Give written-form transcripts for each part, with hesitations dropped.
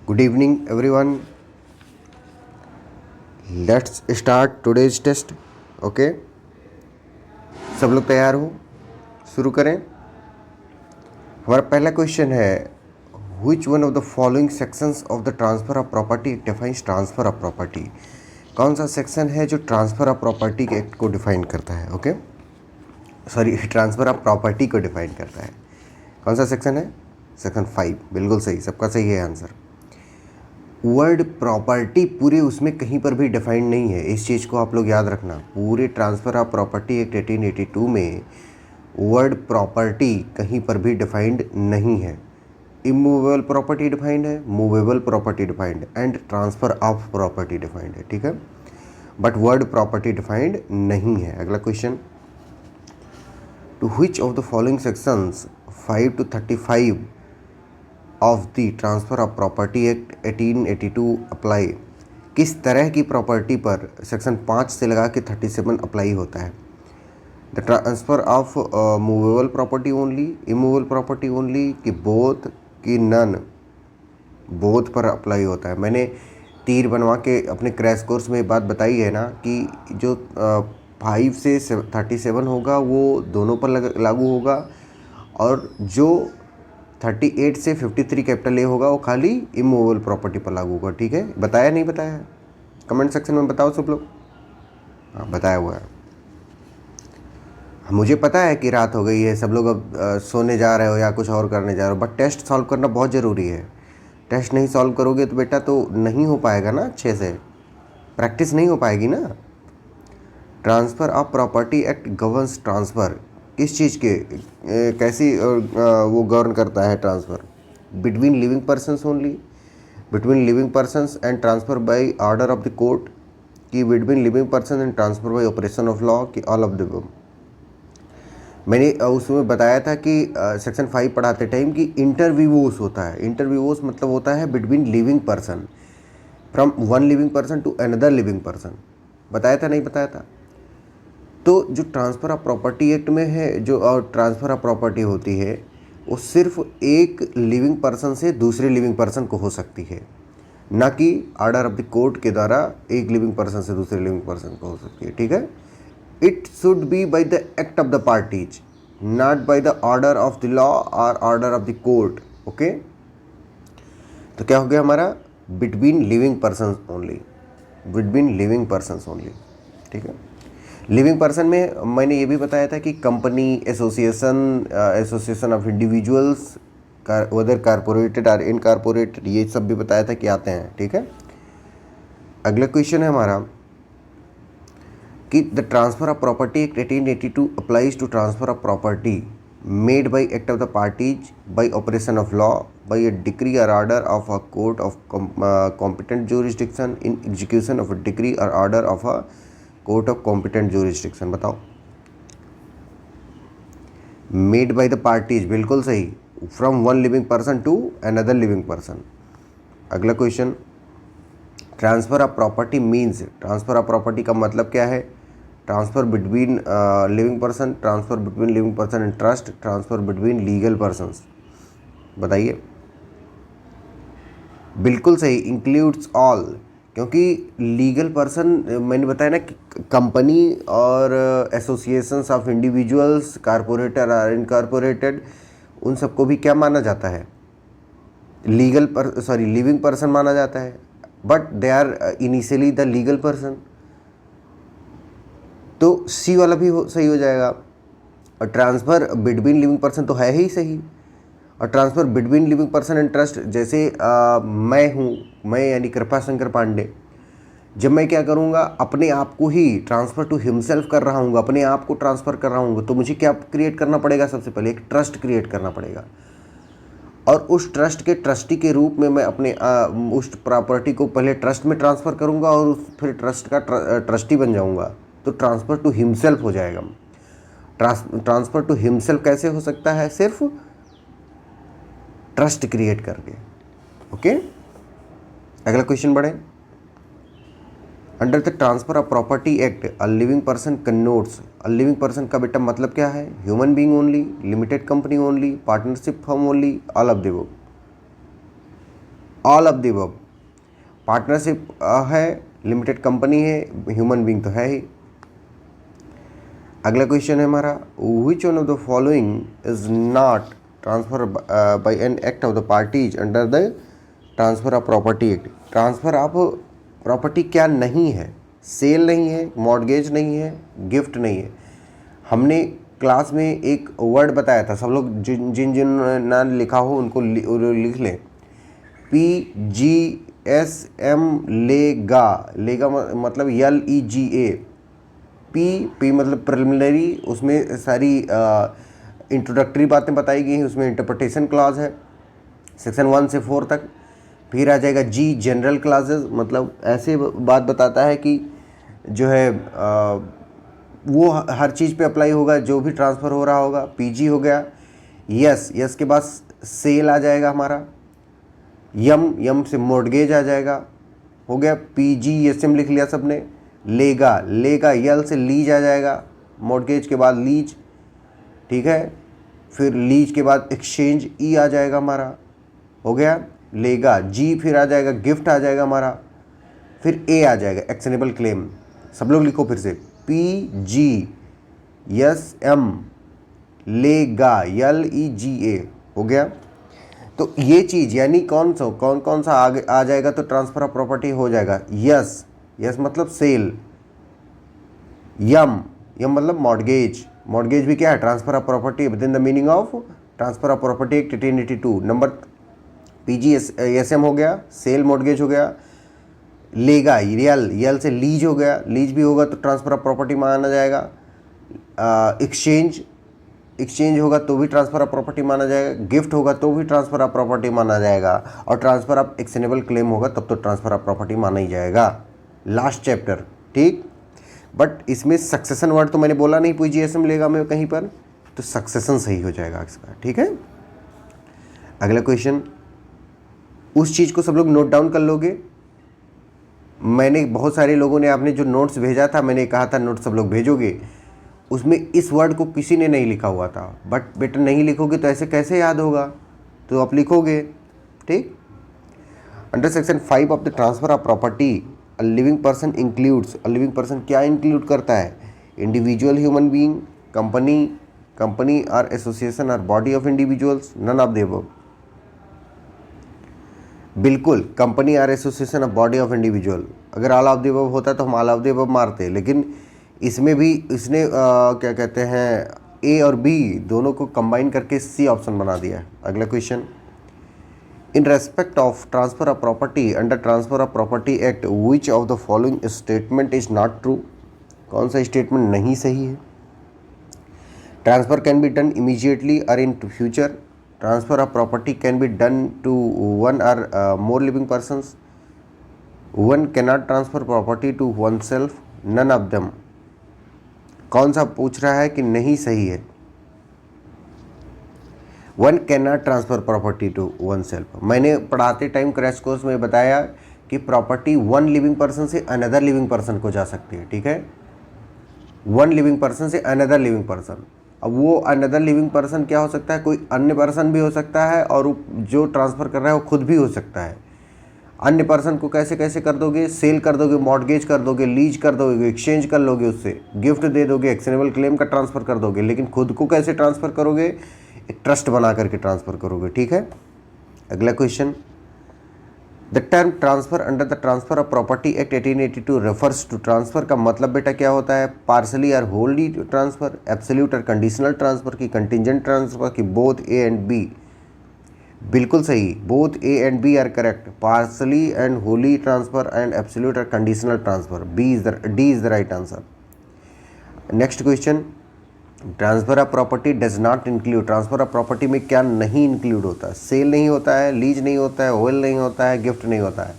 Good evening, everyone. Let's start today's test. Okay, सब लोग तैयार हो? शुरू करें. हमारा पहला क्वेश्चन है Which one of the following sections of the transfer of property defines transfer of property? कौन सा सेक्शन है जो ट्रांसफ़र ऑफ प्रॉपर्टी के एक्ट को डिफाइन करता है? Okay, sorry, transfer of property को डिफाइन करता है. कौन सा सेक्शन है? सेक्शन 5. बिल्कुल सही, सबका सही है आंसर. वर्ड प्रॉपर्टी पूरे उसमें कहीं पर भी डिफाइंड नहीं है. इस चीज़ को आप लोग याद रखना. पूरे ट्रांसफ़र ऑफ प्रॉपर्टी एक्ट 1882 में वर्ड प्रॉपर्टी कहीं पर भी डिफाइंड नहीं है. इमूवेबल प्रॉपर्टी डिफाइंड है, movable property defined and transfer of property defined है. ठीक है, बट वर्ड प्रॉपर्टी डिफाइंड नहीं है. अगला question, to which of the following sections 5 to 35 of the transfer of property act 1882 apply? किस तरह की प्रॉपर्टी पर सेक्शन 5 से लगा के 37 अप्लाई होता है? The transfer of movable property only, immovable property only, कि बोथ, कि नन? बोथ पर अप्लाई होता है. मैंने तीर बनवा के अपने क्रैश कोर्स में बात बताई है ना कि जो 5 से 37 होगा वो दोनों पर लागू होगा, और जो 38 से 53 कैपिटल ए होगा वो खाली इमूवेबल प्रॉपर्टी पर लागू होगा. ठीक है, बताया नहीं बताया है? कमेंट सेक्शन में बताओ सब लोग. हाँ, बताया हुआ है. मुझे पता है कि रात हो गई है, सब लोग अब सोने जा रहे हो या कुछ और करने जा रहे हो, बट टेस्ट सॉल्व करना बहुत ज़रूरी है. टेस्ट नहीं सॉल्व करोगे तो बेटा तो नहीं हो पाएगा ना, अच्छे से प्रैक्टिस नहीं हो पाएगी ना. Transfer of property act governs transfer. किस चीज़ के कैसी वो गवर्न करता है transfer? Between living persons only, between living persons and transfer by order of the court, कि between living person and transfer by operation of law, कि all of the above? मैंने उसमें बताया था कि सेक्शन 5 पढ़ाते टाइम कि इंटरव्यूवोस होता है. इंटरव्यूवोस मतलब होता है between living person, from one living person to another living person. बताया था नहीं बताया था? तो जो ट्रांसफ़र ऑफ प्रॉपर्टी एक्ट में है, जो ट्रांसफ़र ऑफ प्रॉपर्टी होती है, वो सिर्फ एक लिविंग पर्सन से दूसरे लिविंग पर्सन को हो सकती है, ना कि ऑर्डर ऑफ द कोर्ट के द्वारा एक लिविंग पर्सन से दूसरे लिविंग पर्सन को हो सकती है. ठीक है, it should be by the act of the parties, not by the order of the law or order of the court. Okay, तो क्या हो गया हमारा? Between living person only, between living person only. ठीक है, लिविंग पर्सन में मैंने ये भी बताया था कि company, association, association of individuals, whether corporated or incorporated, ये सब भी बताया था कि आते हैं. ठीक है, अगला क्वेश्चन है हमारा कि the transfer of property act 1882 applies to transfer of property made by act of the parties, by operation of law, by a decree or order of a court of competent jurisdiction, in execution of a decree or order of a court of competent jurisdiction. बताओ. Made by the parties, बिल्कुल सही. From one living person to another living person. अगला question, transfer of property means, transfer of property का मतलब क्या है? Transfer between living person, transfer between living person and trust, transfer between legal persons. बताइए. बिल्कुल सही, इंक्लूड्स ऑल, क्योंकि legal person मैंने बताया ना कि कंपनी और एसोसिएशंस ऑफ इंडिविजुअल्स, कारपोरेटर और इनकारपोरेटेड, उन सबको भी क्या माना जाता है? लिविंग पर्सन माना जाता है, but they are initially the legal person. तो सी वाला भी सही हो जाएगा. और ट्रांसफ़र बिटवीन लिविंग पर्सन तो है ही सही. और transfer between living person and trust, जैसे मैं हूँ, मैं यानी कृपा शंकर पांडे, जब मैं क्या करूँगा, अपने आप को ही ट्रांसफ़र टू हिमसेल्फ कर रहा हूँ, अपने आप को ट्रांसफ़र कर रहा हूँ, तो मुझे क्या क्रिएट करना पड़ेगा? सबसे पहले एक ट्रस्ट क्रिएट करना पड़ेगा, और उस ट्रस्ट के ट्रस्टी के रूप में मैं अपने उस प्रॉपर्टी को पहले ट्रस्ट में ट्रांसफ़र करूँगा और फिर ट्रस्ट का ट्रस्टी बन जाऊँगा, तो ट्रांसफ़र टू हिमसेल्फ हो जाएगा. ट्रांसफ़र टू हिमसेल्फ कैसे हो सकता है? सिर्फ ट्रस्ट क्रिएट करके. ओके, अगला क्वेश्चन बढ़े. Under the transfer of property act a living person connotes. A living person का बेटा मतलब क्या है? Human being only, limited company only, partnership firm only, all of the above. All of the above. Partnership है, limited company है, human being तो है ही। अगला क्वेश्चन है हमारा, which one of the following is not transfer by an act of the parties under the transfer of property act. Transfer of property क्या नहीं है? सेल नहीं है, मॉर्गेज नहीं है, गिफ्ट नहीं है। हमने क्लास में एक वर्ड बताया था, सब लोग जिन जिन जिन ना लिखा हो उनको लिख लें। PGSM लेगा, लेगा मतलब LEGA। पी मतलब प्रिलिमिनरी, उसमें सारी इंट्रोडक्टरी बातें बताई गई हैं, उसमें इंटरप्रिटेशन क्लॉज है सेक्शन 1 से 4 तक। फिर आ जाएगा जी, जनरल क्लासेस, मतलब ऐसे बात बताता है कि जो है वो हर चीज़ पे अप्लाई होगा जो भी ट्रांसफ़र हो रहा होगा। PG हो गया। यस, यस के बाद सेल आ जाएगा हमारा। यम से मॉर्गेज आ जाएगा, हो गया। PGSM लिख लिया सबने। लेगा, लेगा यल से लीज आ जाएगा, मॉर्गेज के बाद लीज, ठीक है। फिर लीज के बाद एक्सचेंज ई आ जाएगा हमारा, हो गया लेगा। जी फिर आ जाएगा गिफ्ट आ जाएगा हमारा। फिर ए आ जाएगा एक्शनेबल क्लेम। सब लोग लिखो फिर से, PGSM लेगा LEGA, हो गया। तो ये चीज़ यानी कौन सा आगे आ जाएगा तो ट्रांसफ़र ऑफ प्रॉपर्टी हो जाएगा। यस, यस मतलब सेल। यम मतलब मॉर्गेज, मॉर्गेज भी क्या है? Transfer of property with in the meaning of transfer of property act 1882। Number PGSM हो गया, सेल मॉर्गेज हो गया। लेगा यल से लीज हो गया, लीज भी होगा तो ट्रांसफ़र ऑफ प्रॉपर्टी माना जाएगा। एक्सचेंज होगा तो भी ट्रांसफ़र ऑफ प्रॉपर्टी माना जाएगा। गिफ्ट होगा तो भी ट्रांसफ़र ऑफ प्रॉपर्टी माना जाएगा। और ट्रांसफ़र ऑफ एक्शनेबल क्लेम होगा तब तो ट्रांसफ़र ऑफ प्रॉपर्टी माना ही जाएगा। लास्ट चैप्टर, ठीक। बट इसमें सक्सेशन वर्ड तो मैंने बोला नहीं PGSM लेगा में कहीं पर, तो सक्सेशन सही हो जाएगा इसका, ठीक है। अगला क्वेश्चन, उस चीज़ को सब लोग नोट डाउन कर लोगे। मैंने बहुत सारे लोगों ने आपने जो नोट्स भेजा था, मैंने कहा था नोट्स सब लोग भेजोगे, उसमें इस वर्ड को किसी ने नहीं लिखा हुआ था। बट बेटा नहीं लिखोगे तो ऐसे कैसे याद होगा, तो आप लिखोगे, ठीक। Under section 5 of the transfer of property, a living person includes. A living person क्या इंक्लूड करता है? इंडिविजुअल ह्यूमन बीइंग, कंपनी और एसोसिएशन और body of individuals, none of the above. बिल्कुल, कंपनी और association of body of individual. अगर all of the above होता तो हम ऑल ऑफ द अबव मारते, लेकिन इसमें भी इसने क्या कहते हैं, ए और बी दोनों को कंबाइन करके सी ऑप्शन बना दिया है। अगला question, in respect of transfer of property under transfer of property act which of the following statement is not true. कौन सा स्टेटमेंट नहीं सही है? Transfer can be done immediately or in future. Transfer of property can be done to one और more living persons. One cannot transfer property to oneself, none of them. कौन सा पूछ रहा है कि नहीं सही है? One can not transfer property to oneself. मैंने पढ़ाते टाइम क्रैश कोर्स में बताया कि प्रॉपर्टी वन लिविंग पर्सन से अनदर लिविंग पर्सन को जा सकती है, ठीक है। वन लिविंग पर्सन से अनदर लिविंग पर्सन। अब वो अनदर लिविंग पर्सन क्या हो सकता है? कोई अन्य पर्सन भी हो सकता है, और जो ट्रांसफ़र कर रहा है वो खुद भी हो सकता है। अन्य पर्सन को कैसे कैसे कर दोगे? सेल कर दोगे, मॉर्गेज कर दोगे, लीज कर दोगे, एक्सचेंज कर लोगे, उससे गिफ्ट दे दोगे, एक्शनेबल क्लेम का ट्रांसफ़र कर दोगे। लेकिन खुद को कैसे ट्रांसफ़र करोगे? एक ट्रस्ट बना करके ट्रांसफ़र करोगे, ठीक है। अगला question, the term transfer under the transfer of property act 1882 refers to. Transfer का मतलब बेटा क्या होता है? Partially or wholly transfer, absolute or conditional transfer की, कंटिजेंट ट्रांसफ़र की, बोथ ए एंड बी। बिल्कुल सही, both A and B are correct. Partially and wholly transfer and absolute or conditional transfer, D is the right answer. Next question, transfer of property does not include. Transfer of property में क्या नहीं include होता? Cell नहीं होता है, lease नहीं होता है, होल नहीं होता है, गिफ्ट नहीं होता है।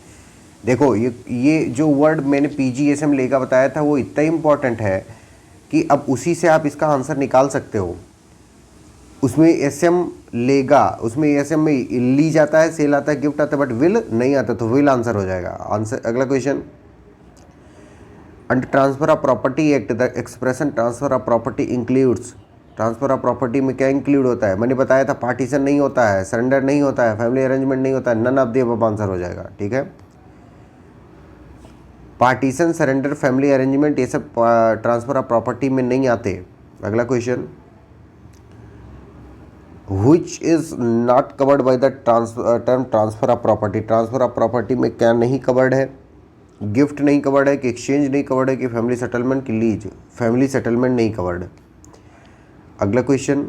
देखो ये जो वर्ड मैंने PGSM लेगा बताया था वो इतना इंपॉर्टेंट है कि अब उसी से आप इसका आंसर निकाल सकते हो। उसमें SM लेगा, उसमें SM में लीज आता है, सेल आता है, गिफ्ट आता है, बट विल नहीं आता, तो विल आंसर हो जाएगा। आंसर अगला question, under transfer of property act the expression transfer of property includes. Transfer of property में क्या इंक्लूड होता है? मैंने बताया था पार्टीशन नहीं होता है, सरेंडर नहीं होता है, फैमिली अरेंजमेंट नहीं होता है, none of the above answer हो जाएगा। ठीक है, पार्टीशन, सरेंडर, फैमिली अरेंजमेंट ये सब ट्रांसफ़र ऑफ प्रॉपर्टी में नहीं आते। अगला question, which is not covered by the term transfer of property? Transfer of property में क्या नहीं कवर्ड है? गिफ्ट नहीं कवर्ड है, कि एक्सचेंज नहीं कवर्ड है, कि फैमिली सेटलमेंट, की लीज? फैमिली सेटलमेंट नहीं कवर्ड। अगला question,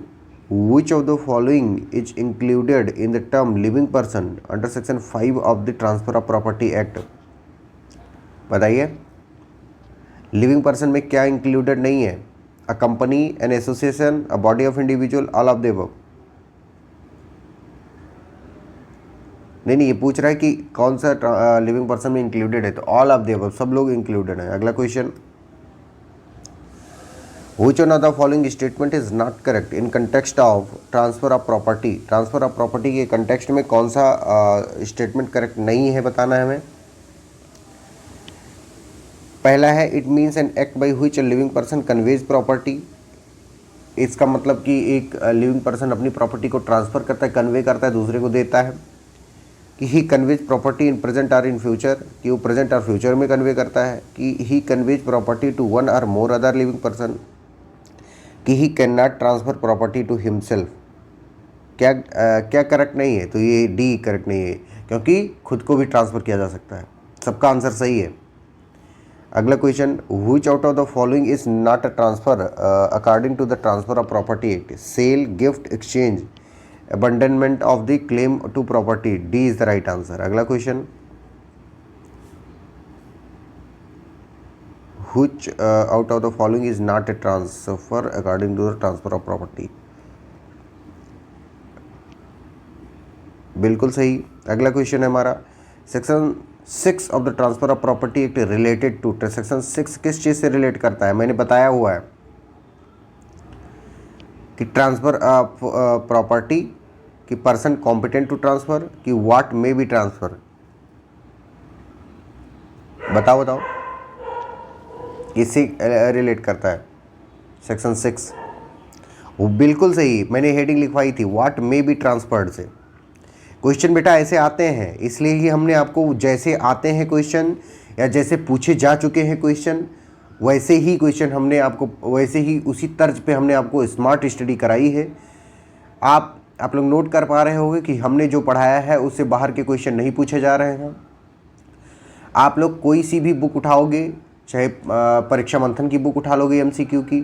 which of the following is included in the term living person under section 5 of the transfer of property act? बताइए, लिविंग पर्सन में क्या इंक्लूडेड नहीं है? A company, an association, a body of individual, all of the above? नहीं, ये पूछ रहा है कि कौन सा लिविंग पर्सन में इंक्लूडेड है, तो ऑल ऑफ द अबव, सब लोग इंक्लूडेड है। अगला question, which one of the following statement is not correct in context of transfer of property? Transfer of property के कंटेक्स्ट में कौन सा स्टेटमेंट करेक्ट नहीं है, बताना है हमें। पहला है, it means an act by which a living person conveys property. इसका मतलब कि एक लिविंग पर्सन अपनी प्रॉपर्टी को ट्रांसफ़र करता है, कन्वे करता है, दूसरे को देता है। कि he conveys property in present और इन फ्यूचर, कि वो प्रेजेंट और फ्यूचर में कन्वे करता है। कि he conveys property to one और मोर अदर लिविंग पर्सन। कि he can not transfer property to himself. क्या करेक्ट नहीं है? तो ये डी करेक्ट नहीं है, क्योंकि खुद को भी ट्रांसफ़र किया जा सकता है। सबका आंसर सही है। अगला question, which out of the following is not a transfer according to the transfer of property act? Sale, gift, exchange, abandonment of the claim to property? D is the right answer. अगला question, which out of the following is not a transfer according to the transfer of property? बिल्कुल सही। अगला question है हमारा, section 6 of the transfer of property act related to. Section 6 किस चीज़ से relate करता है? मैंने बताया हुआ है कि ट्रांसफर ऑफ प्रॉपर्टी, कि पर्सन कॉम्पिटेंट टू ट्रांसफ़र, कि व्हाट मे बी ट्रांसफ़र। बताओ किससे रिलेट करता है सेक्शन 6? वो बिल्कुल सही, मैंने हेडिंग लिखवाई थी, व्हाट मे बी ट्रांसफर्ड से। क्वेश्चन बेटा ऐसे आते हैं, इसलिए ही हमने आपको जैसे आते हैं क्वेश्चन या जैसे पूछे जा चुके हैं क्वेश्चन, वैसे ही क्वेश्चन हमने आपको, वैसे ही उसी तर्ज पे हमने आपको स्मार्ट स्टडी कराई है। आप लोग नोट कर पा रहे होंगे कि हमने जो पढ़ाया है उससे बाहर के क्वेश्चन नहीं पूछे जा रहे हैं। आप लोग कोई सी भी बुक उठाओगे, चाहे परीक्षा मंथन की बुक उठा लोगे एमसीक्यू की,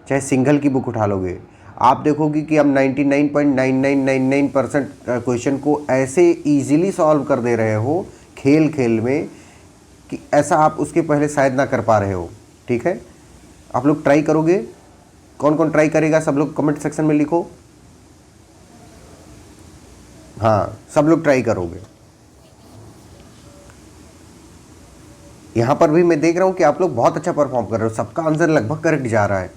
चाहे सिंगल की बुक उठा लोगे, आप देखोगे कि हम 99.9999% क्वेश्चन को ऐसे इजीली सॉल्व कर दे रहे हो खेल खेल में कि ऐसा आप उसके पहले शायद ना कर पा रहे हो। ठीक है, आप लोग ट्राई करोगे? कौन कौन ट्राई करेगा? सब लोग कमेंट सेक्शन में लिखो। हाँ, सब लोग ट्राई करोगे। यहाँ पर भी मैं देख रहा हूँ कि आप लोग बहुत अच्छा परफॉर्म कर रहे हो, सबका आंसर लगभग करेक्ट जा रहा है।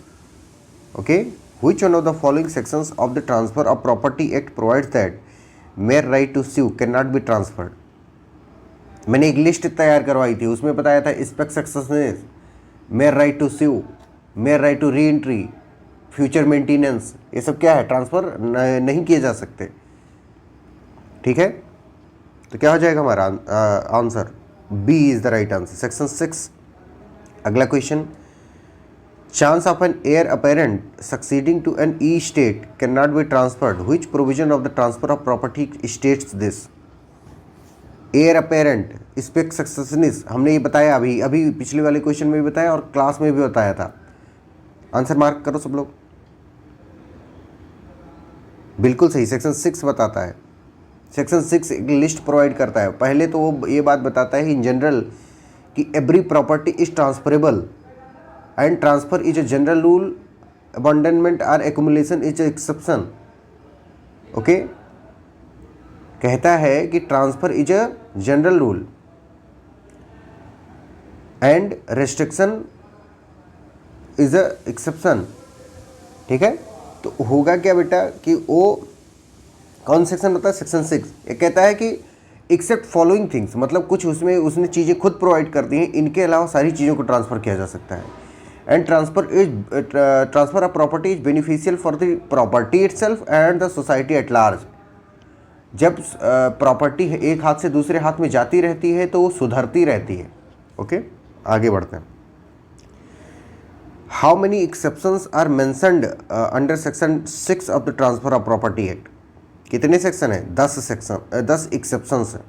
Okay, which one of the following sections of the transfer of property act provides that mere right to sue can not be transferred? मैंने एक लिस्ट तैयार करवाई थी, उसमें बताया था spes successionis, mere right to sue, mere right to री entry, future maintenance, ये सब क्या है? ट्रांसफ़र नहीं किए जा सकते। ठीक है, तो क्या हो जाएगा हमारा answer? B is the right answer, section 6। अगला question, chance of an heir apparent succeeding to an estate can not be transferred, which provision of the transfer of property states this? Heir apparent, spes successionis, हमने ये बताया अभी पिछले वाले question में भी बताया और क्लास में भी बताया था। आंसर मार्क करो सब लोग। बिल्कुल सही, सेक्शन 6 बताता है। सेक्शन 6 एक लिस्ट प्रोवाइड करता है। पहले तो वो ये बात बताता है इन जनरल कि every property is transferable and transfer is a general rule, abandonment or accumulation is exception. Okay, कहता है कि transfer is a general rule and restriction is an exception. ठीक है, तो होगा क्या बेटा कि वो कौन सेक्शन होता है? सेक्शन 6। ये कहता है कि एक्सेप्ट फॉलोइंग थिंग्स, मतलब कुछ उसमें उसने चीज़ें खुद प्रोवाइड कर दी हैं, इनके अलावा सारी चीज़ों को ट्रांसफ़र किया जा सकता है। And transfer of property is beneficial for the property itself and the society at large. जब प्रॉपर्टी एक हाथ से दूसरे हाथ में जाती रहती है तो वो सुधरती रहती है। ओके, आगे बढ़ते हैं। How many exceptions are mentioned under section 6 of the transfer of property act? कितने सेक्शन है? 10 एक्सेप्शंस हैं।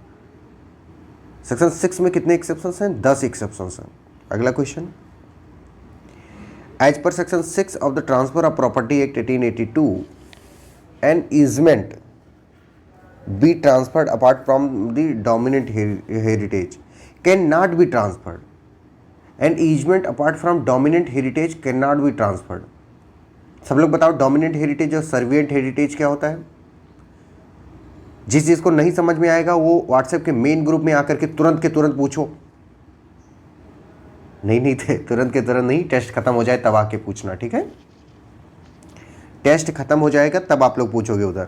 सेक्शन 6 में कितने एक्सेप्शंस हैं? 10 एक्सेप्शंस हैं। अगला question, as per section 6 of the transfer of property act 1882 an easement be transferred apart from the dominant heritage cannot be transferred. An easement apart from dominant heritage cannot be transferred. सब लोग बताओ, dominant heritage और servient heritage क्या होता है? जिस चीज़ को नहीं समझ में आएगा वो व्हाट्सएप के मेन ग्रुप में आकर के तुरंत के तुरंत पूछो। नहीं थे, तुरंत के तुरंत नहीं, टेस्ट खत्म हो जाए तब आके पूछना, ठीक है? टेस्ट खत्म हो जाएगा तब आप लोग पूछोगे उधर।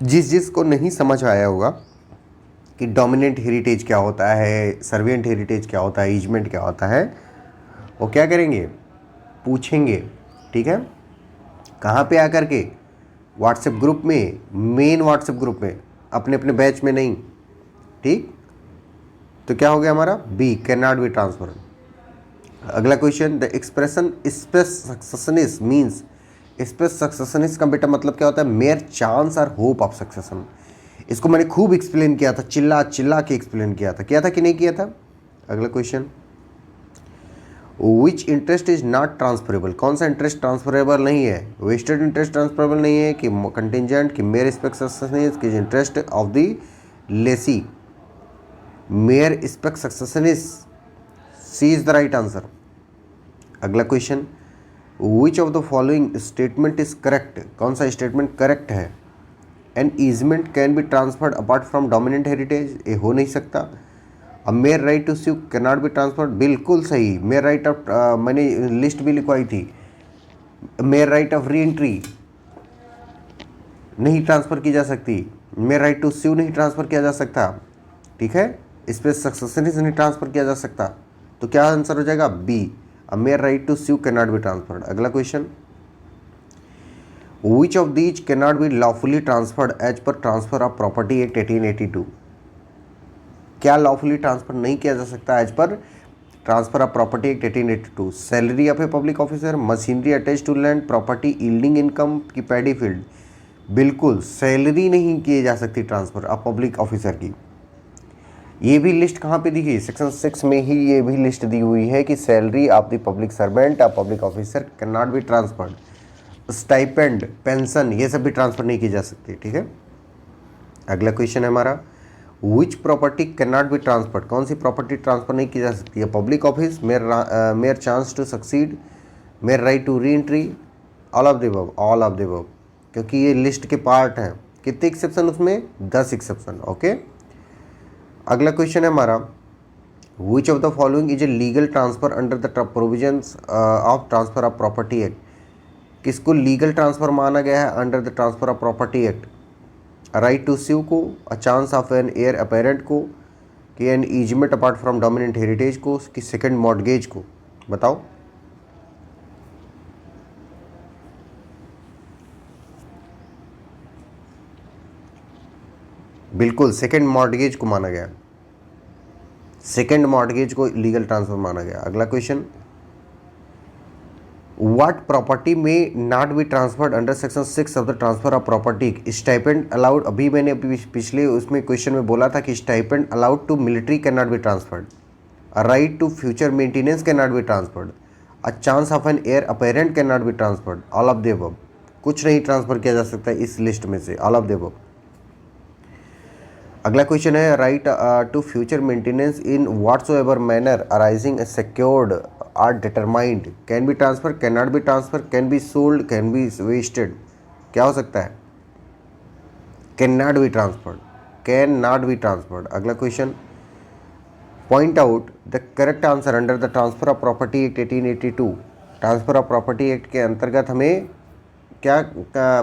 जिस को नहीं समझ आया होगा कि डोमिनेंट हेरिटेज क्या होता है, सर्विएंट हेरिटेज क्या होता है, ईजमेंट क्या होता है, वो क्या करेंगे? पूछेंगे, ठीक है? कहाँ पे आकर के? व्हाट्सएप ग्रुप में, मेन व्हाट्सएप ग्रुप में, अपने अपने बैच में नहीं, ठीक? तो क्या हो गया हमारा? B, can not be transfer. अगला question, the expression spes successionis means, spes successionis का बेटा मतलब क्या होता है? Mere chance or hope of succession. इसको मैंने खूब एक्सप्लेन किया था, चिल्ला चिल्ला के एक्सप्लेन किया था कि नहीं किया था? अगला question, which interest is not transferable? कौन सा इंटरेस्ट ट्रांसफरेबल नहीं है? वेस्टेड इंटरेस्ट ट्रांसफरेबल नहीं है कि कंटिजेंट, कि मेयर स्पेस सक्सेसनिस, कि interest of the lessee? Mere spes successionis, C is the right answer. अगला question, which of the following statement is correct? कौन सा स्टेटमेंट करेक्ट है? An easement can be transferred apart from dominant heritage, ये हो नहीं सकता। A mere right to sue can not be transferred, बिल्कुल सही। मेयर राइट ऑफ, मैंने लिस्ट भी लिखवाई थी, मेयर राइट ऑफ री एंट्री नहीं ट्रांसफ़र की जा सकती, मेयर राइट टू स्यू नहीं ट्रांसफ़र किया जा सकता, ठीक है? स्पेस सक्सेसनिस नहीं ट्रांसफ़र किया जा सकता। तो क्या आंसर हो जाएगा? B, a mere right to sue cannot be transferred। अगला question, which of these cannot be lawfully transferred as per transfer of property act 1882? क्या लॉफुली ट्रांसफर नहीं किया जा सकता as per transfer of property act 1882? Salary of a public officer, machinery attach to land, property yielding income की paddy field? बिल्कुल salary नहीं की जा सकती ट्रांसफर ऑफ पब्लिक ऑफिसर की। ये भी लिस्ट कहाँ पे दी गई? सेक्शन 6 में ही ये भी लिस्ट दी हुई है कि salary of the public servant of public officer can not be transferred. Stipend, pension, ये सब भी ट्रांसफ़र नहीं की जा सकती, ठीक है? अगला क्वेश्चन है हमारा, which property can not be transferred? कौन सी प्रॉपर्टी ट्रांसफ़र नहीं की जा सकती है? Public office, mere chance to succeed, mere right to re entry, all of the above, all of the above, क्योंकि ये लिस्ट के पार्ट हैं। कितने एक्सेप्शन उसमें? 10 एक्सेप्शन। ओके, अगला क्वेश्चन है हमारा, which of the following is a legal transfer under the provisions of transfer of property act? किसको लीगल ट्रांसफर माना गया है under the transfer of property act? Right to sue को, a chance of an heir apparent को, कि an easement apart from dominant heritage को, कि second mortgage को? बताओ। बिल्कुल सेकंड मॉर्गेज को माना गया, सेकंड मॉर्गेज को लीगल ट्रांसफर माना गया। अगला question, what property may not be transferred under section 6 of the transfer of property? Stipend allowed, अभी मैंने पिछले उसमें क्वेश्चन में बोला था कि stipend allowed to military can not be transferred, a right to future maintenance can not be transferred, a chance of an heir apparent can not be transferred, all of the above. कुछ नहीं transfer किया जा सकता इस list में से, all of the above. अगला question है, right to future maintenance in whatsoever manner arising secured or determined, can be transfer, can not be transfer, can be sold, can be vested? क्या हो सकता है? Can not be transferred, can not be transferred. अगला question, point out the correct answer under the transfer of property act 1882। Transfer of property act के अंतर्गत हमें क्या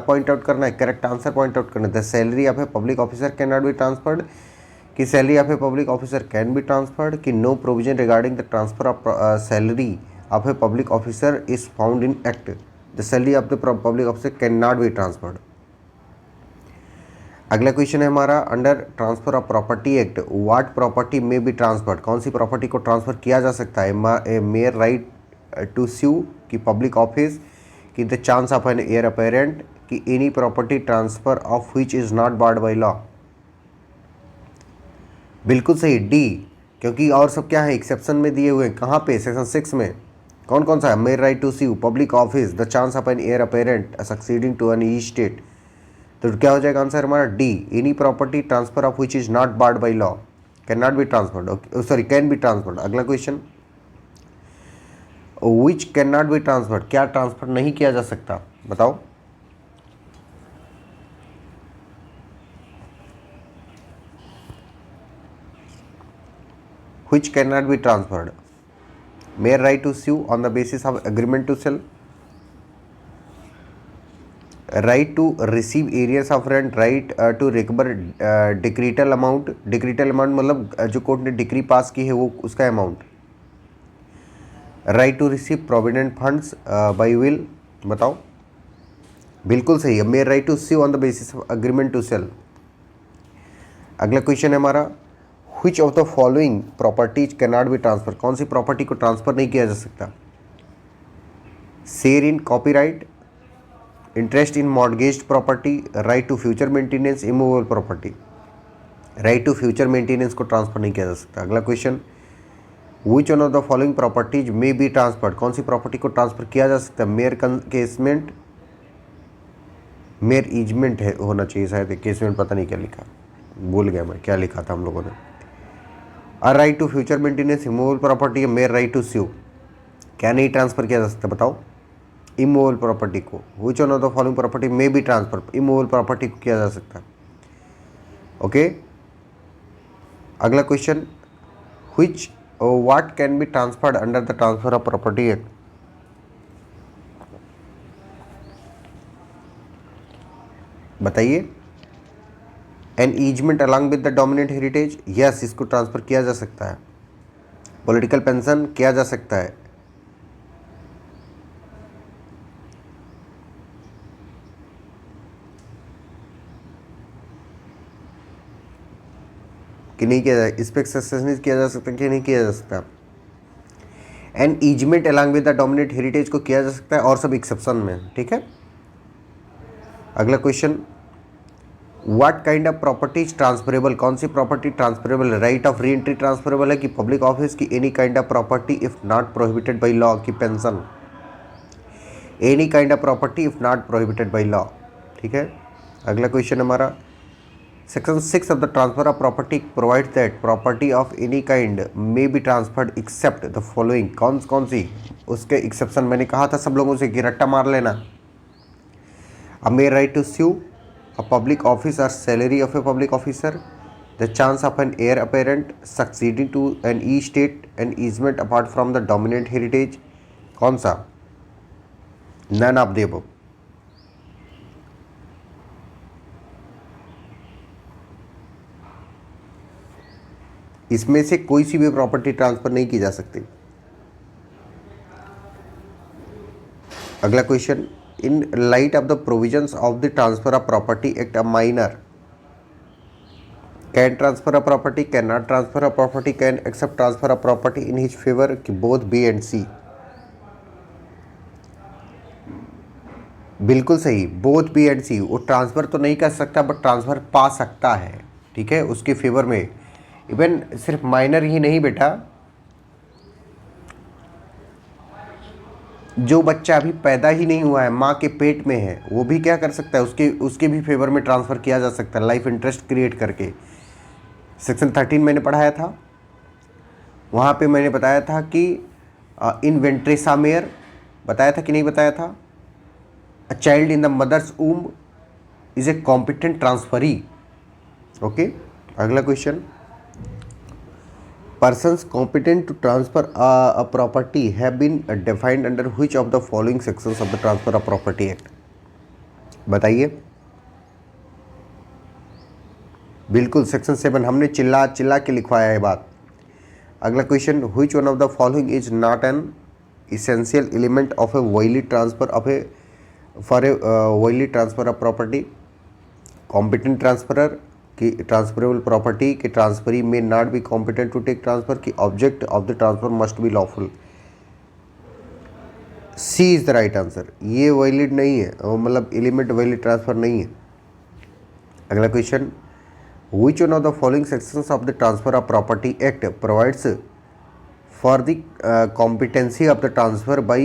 point out करना है? करेक्ट आंसर पॉइंट आउट करना है। The salary of a public officer can not be transferred, कि salary of a public officer can be transferred, कि no provision regarding the transfer of salary of a public officer is found in act, the salary of the public officer can not be transferred. अगला question है हमारा, under transfer of property act what property may be transferred, कौन सी property को transfer किया जा सकता है। मेयर राइट टू स्यू की पब्लिक ऑफिस, कि the chance of an heir apparent, कि any property transfer of which is not barred by law. बिल्कुल सही डी, क्योंकि और सब क्या है एक्सेप्शन में दिए हुए हैं, कहाँ पे, सेक्शन 6 में कौन कौन सा है, mere right to sue, public office, the chance of an heir apparent succeeding to an estate. तो क्या हो जाएगा आंसर हमारा D, any property transfer of which is not barred by law can not be transferred, sorry can be transferred. अगला question, which can not be transferred, क्या ट्रांसफर नहीं किया जा सकता, बताओ। Which can not be transferred, mere right to sue on the basis of agreement to sell, right to receive areas of rent, right to recover decretal amount, decretal amount मतलब जो court ने डिक्री पास की है वो उसका amount, right to receive provident funds by will, बताओ। बिल्कुल सही है, mere right to sue on the basis of agreement to sell। अगला क्वेश्चन है हमारा, which of the following properties can not be transfer, कौन सी प्रॉपर्टी को ट्रांसफर नहीं किया जा सकता। Share in copyright, interest in mortgaged property, right to future maintenance, immovable property. Right to future maintenance को ट्रांसफर नहीं किया जा सकता। अगला question, which one of the following properties may be transferred, कौन सी प्रॉपर्टी को ट्रांसफर किया जा सकता है। मेयर केसमेंट, मेयर ईजमेंट है होना चाहिए शायद, केसमेंट पता नहीं क्या लिखा, भूल गया मैं क्या लिखा था हम लोगों ने। A right to future maintenance, immovable property है, मेयर राइट टू स्यू, क्या नहीं ट्रांसफर किया जा सकता, बताओ। इमूवेबल प्रॉपर्टी को, which one of the following property में भी ट्रांसफर, इमूवेबल प्रॉपर्टी को किया जा सकता है। ओके, अगला question, which what can be transferred under the transfer of property act, बताइए। An easement along with the dominant heritage, yes इसको ट्रांसफर किया जा सकता है। पॉलिटिकल पेंशन किया जा सकता है। कि नहीं किया जाए, इस पर सक्सेस किया जा सकता कि नहीं किया जा सकता। An easement along with the dominant heritage को किया जा सकता है, और सब एक्सेप्शन में, ठीक है। अगला question, what kind of property is transferable, कौन सी प्रॉपर्टी ट्रांसफरेबल है। Right of re entry transferable है कि पब्लिक ऑफिस, की any kind of property if not prohibited by law, की pension. Any kind of property if not prohibited by law, ठीक है। अगला क्वेश्चन हमारा, section 6 of the transfer of property provides that property of any kind may be transferred except the following, कौन कौन सी उसके exception मैंने कहा था सब लोगों से कि रट्टा मार लेना। A mere right to sue, a public office or salary of a public officer, the chance of an heir apparent succeeding to an estate, an easement apart from the dominant heritage, कौन सा, none of the above। इसमें से कोई सी भी property transfer नहीं की जा सकती। अगला question, in light of the provisions of the transfer of property act, a minor can transfer a property, cannot transfer a property, can accept transfer of property in his favor, both B and C। बिल्कुल सही, both B and सी। वो transfer तो नहीं कर सकता but transfer पा सकता है, ठीक है, उसके फेवर में। इवन सिर्फ माइनर ही नहीं बेटा, जो बच्चा अभी पैदा ही नहीं हुआ है, माँ के पेट में है, वो भी क्या कर सकता है, उसके भी फेवर में ट्रांसफ़र किया जा सकता है, लाइफ इंटरेस्ट क्रिएट करके। सेक्शन 13 मैंने पढ़ाया था, वहाँ पे मैंने बताया था कि इन्वेंट्री सामेयर बताया था कि नहीं बताया था। A child in the mother's womb is a competent transferee. Okay, अगला question, persons competent to transfer a property have been defined under which of the following sections of the transfer of property act, बताइए। बिल्कुल, section 7 हमने चिल्ला चिल्ला के लिखवाया है बात। अगला question, which one of the following is not an essential element of a widely transfer of a for a widely transfer of property. Competent transferer की transferable property की transferee may not be competent to take transfer की object of the transfer must be lawful. C is the right answer. ये valid नहीं है, मतलब element valid transfer नहीं है। अगला question, which one of the following sections of the transfer of property act provides for the competency of the transfer by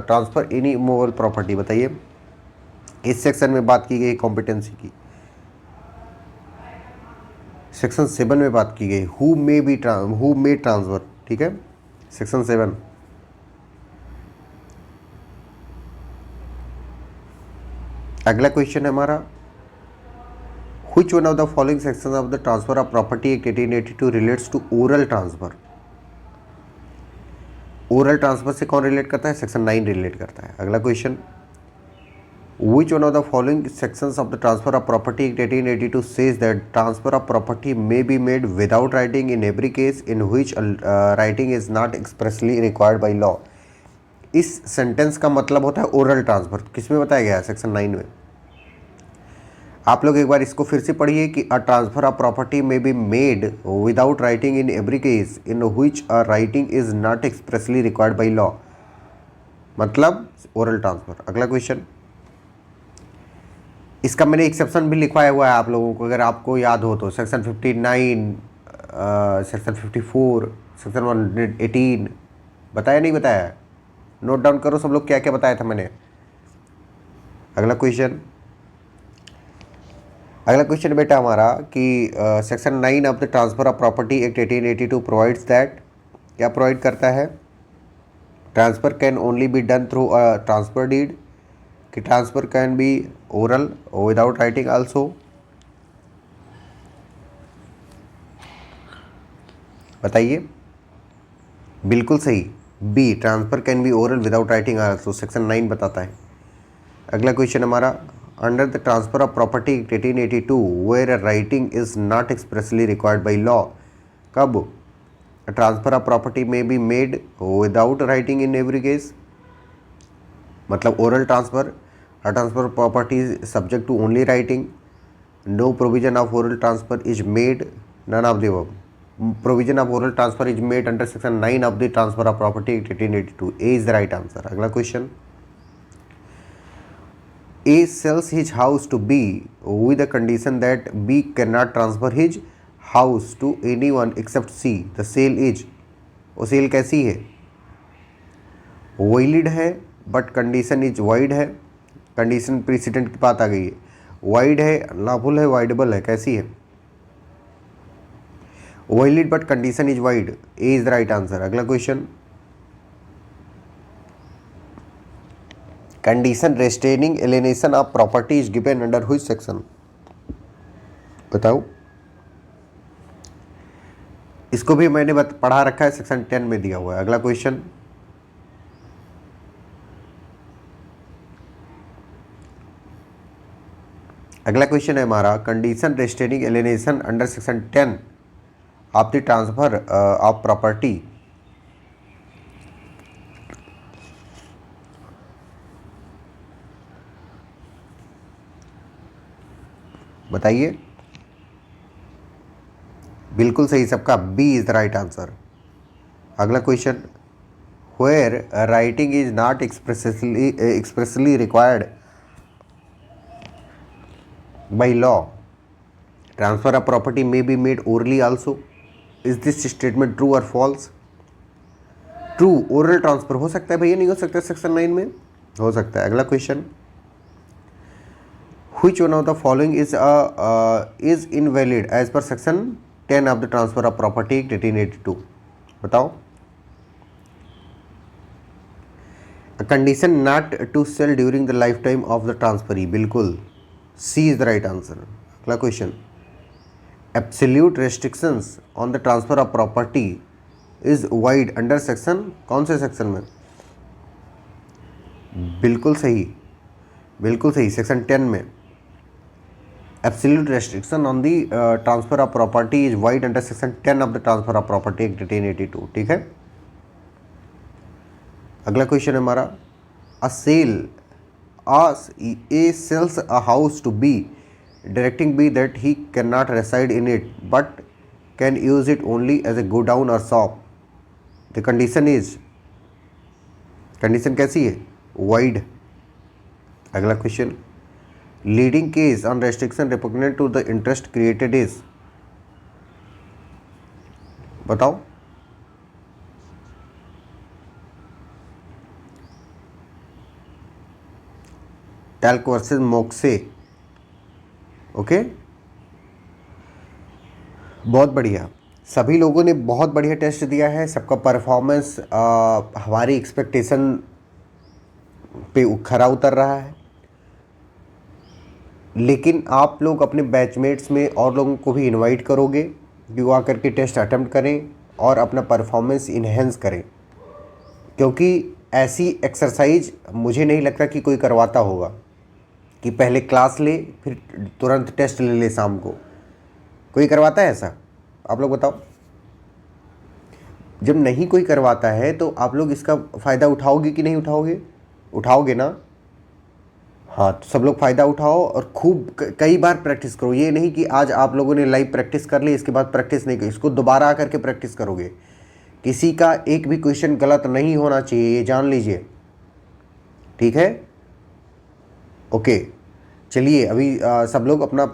transfer any immovable property? बताइए, इस section में बात की गई कॉम्पिटेंसी की, सेक्शन 7 में बात की गई हु मे ट्रांसफर, ठीक है, सेक्शन 7। अगला क्वेश्चन है हमारा, Which one of the following sections of the Transfer of Property Act 1882 relates to oral transfer? Oral transfer से कौन रिलेट करता है? सेक्शन 9 रिलेट करता है। अगला question, Which one of the following sections of the Transfer of Property Act 1882 says that transfer of property may be made without writing in every case in which writing is not expressly required by law? इस sentence का मतलब होता है oral transfer. किसमें बताया गया है? Section 9 में। आप लोग एक बार इसको फिर से पढ़िए कि a transfer of property may be made without writing in every case in which a writing is not expressly required by law, मतलब ओरल ट्रांसफर। अगला क्वेश्चन, इसका मैंने एक्सेप्शन भी लिखवाया हुआ है आप लोगों को, अगर आपको याद हो तो, सेक्शन 59, सेक्शन 54, सेक्शन 118, बताया नहीं बताया? नोट डाउन करो सब लोग क्या क्या बताया था मैंने। अगला क्वेश्चन, अगला क्वेश्चन बेटा हमारा कि section 9 of the transfer of property act 1882 provides that, क्या प्रोवाइड करता है? Transfer can only be done through a transfer deed, कि transfer can be oral without writing also. बताइए, बिल्कुल सही, B, transfer can be oral without writing also, section 9 बताता है। अगला क्वेश्चन हमारा, under the transfer of property 1882 where a writing is not expressly required by law, कब a transfer of property may be made without writing in every case, मतलब oral transfer, a transfer of property is subject to only writing, no provision of oral transfer is made, none of the above. Provision of oral transfer is made under section 9 of the transfer of property 1882. A is the right answer. अगला question, A sells his house to B with the condition that B cannot transfer his house to anyone except C. The sale is, वो cell कैसी है? Valid है but condition is wide है, condition president की बात आ गई है। Wide है, लॉफुल है, वाइडेबल है, कैसी है? Valid but condition is void. A is the right answer. अगला question, condition restraining alienation of property is given under which section? बताओ, इसको भी मैंने पढ़ा रखा है, सेक्शन 10 में दिया हुआ है। अगला क्वेश्चन, अगला क्वेश्चन है हमारा, condition restraining alienation under section 10 of the transfer of property बताइए। बिल्कुल सही सबका, B is the right answer. अगला question, where writing is not expressly required by law, transfer of property may be made orally also. Is this statement true और false? True, oral transfer हो सकता है भैया, नहीं हो सकता सेक्शन 9 में? हो सकता है। अगला question, which one of the following is invalid as per section 10 of the transfer of property act 1882? बताओ। A condition not to sell during the lifetime of the transferee, बिल्कुल C is the right answer। अगला question, absolute restrictions on the transfer of property is wide under section, कौन से section में? बिल्कुल सही, बिल्कुल सही, सेक्शन 10 में। Absolute restriction on the transfer of property is void under section 10 of the transfer of property act 1882। ठीक है, अगला क्वेश्चन है हमारा, a sale A sells a house to B directing B that he can not reside in it but can use it only as a godown और shop. The condition is, condition कैसी है, void. अगला question, leading case on restriction रिपुग्नेंट to the interest created is, बताओ। Tulk versus Moxhay. Okay, बहुत बढ़िया, सभी लोगों ने बहुत बढ़िया टेस्ट दिया है, सबका परफॉर्मेंस हमारी एक्सपेक्टेशन पे खरा उतर रहा है। लेकिन आप लोग अपने बैचमेट्स में और लोगों को भी इनवाइट करोगे कि वो आकर के टेस्ट अटेम्प्ट करें और अपना परफॉर्मेंस इन्हेंस करें, क्योंकि ऐसी एक्सरसाइज मुझे नहीं लगता कि कोई करवाता होगा कि पहले क्लास ले फिर तुरंत टेस्ट ले शाम को। कोई करवाता है ऐसा? आप लोग बताओ। जब नहीं कोई करवाता है तो आप लोग इसका फ़ायदा उठाओगे कि नहीं उठाओगे? उठाओगे ना? हाँ, तो सब लोग फ़ायदा उठाओ और खूब कई बार प्रैक्टिस करो। ये नहीं कि आज आप लोगों ने लाइव प्रैक्टिस कर ली इसके बाद प्रैक्टिस नहीं की, इसको दोबारा आकर के प्रैक्टिस करोगे। किसी का एक भी क्वेश्चन गलत नहीं होना चाहिए, ये जान लीजिए। ठीक है, ओके, चलिए अभी सब लोग अपना